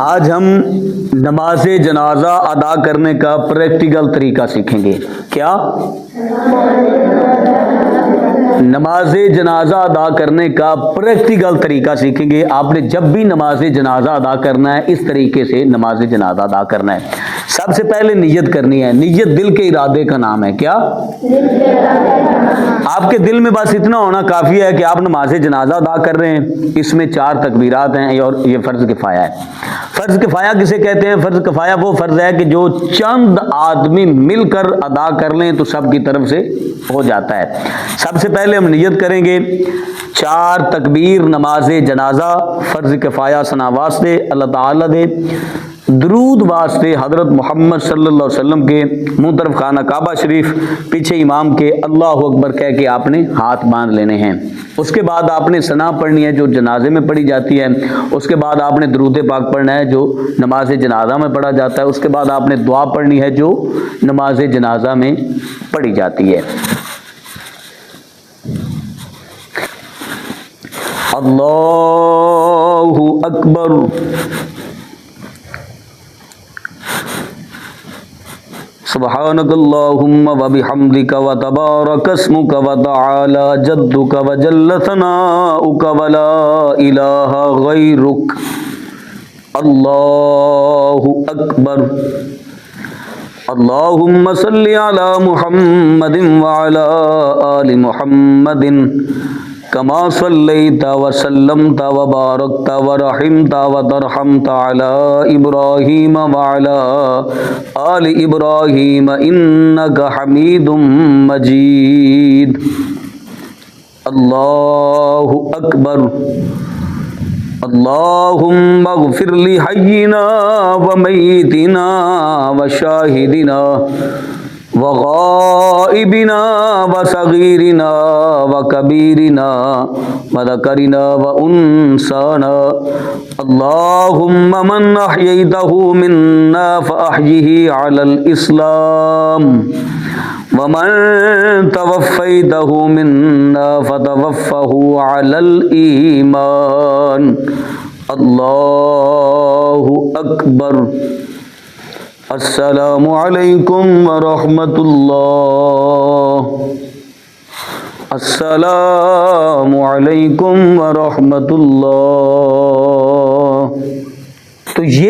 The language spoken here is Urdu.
آج ہم نماز جنازہ ادا کرنے کا پریکٹیکل طریقہ سیکھیں گے۔ کیا؟ نماز جنازہ ادا کرنے کا پریکٹیکل طریقہ سیکھیں گے۔ آپ نے جب بھی نماز جنازہ ادا کرنا ہے اس طریقے سے نماز جنازہ ادا کرنا ہے۔ سب سے پہلے نیت کرنی ہے۔ نیت دل کے ارادے کا نام ہے۔ کیا؟ آپ کے دل میں بس اتنا ہونا کافی ہے کہ آپ نماز جنازہ ادا کر رہے ہیں۔ اس میں 4 تکبیرات ہیں اور یہ فرض کفایہ ہے۔ فرض کفایہ کسے کہتے ہیں؟ فرض کفایہ وہ فرض ہے کہ جو چند آدمی مل کر ادا کر لیں تو سب کی طرف سے ہو جاتا ہے۔ سب سے پہلے ہم نیت کریں گے 4 تکبیر نماز جنازہ، فرض کفایہ ثنا واسطے اللہ تعالیٰ دے، درود واسطے حضرت محمد صلی اللہ علیہ وسلم کے، منہ طرف خانہ کعبہ شریف، پیچھے امام کے اللہ اکبر کہہ کے آپ نے ہاتھ باندھ لینے ہیں۔ اس کے بعد آپ نے ثنا پڑھنی ہے جو جنازے میں پڑھی جاتی ہے۔ اس کے بعد آپ نے درود پاک پڑھنا ہے جو نماز جنازہ میں پڑھا جاتا ہے۔ اس کے بعد آپ نے دعا پڑھنی ہے جو نماز جنازہ میں پڑھی جاتی ہے۔ اللہ اکبر، سبحانک اللہم وبحمدک وتبارک اسمک وتعالی جدک وجل ثناؤک ولا الہ غیرک، اللہ اکبر۔ اللہم صلی علی محمد وعلی آل محمد کما صلیت وسلمت وبارکت ورحمت وترحمت علی ابراہیم وعلی آل ابراہیم انک حمید مجید، اللہ اکبر۔ اللہم اغفر لحینا ومیتنا وشاہدنا وغائبنا وصغیرنا وکبیرنا وذکرنا وانسانا، اللہم من احییتہ منا فاحیہ علی الاسلام ومن توفیتہ منا فتوفہ علی الایمان، اللہ اکبر۔ السلام علیکم ورحمۃ اللہ، السلام علیکم ورحمۃ اللہ۔ تو یہ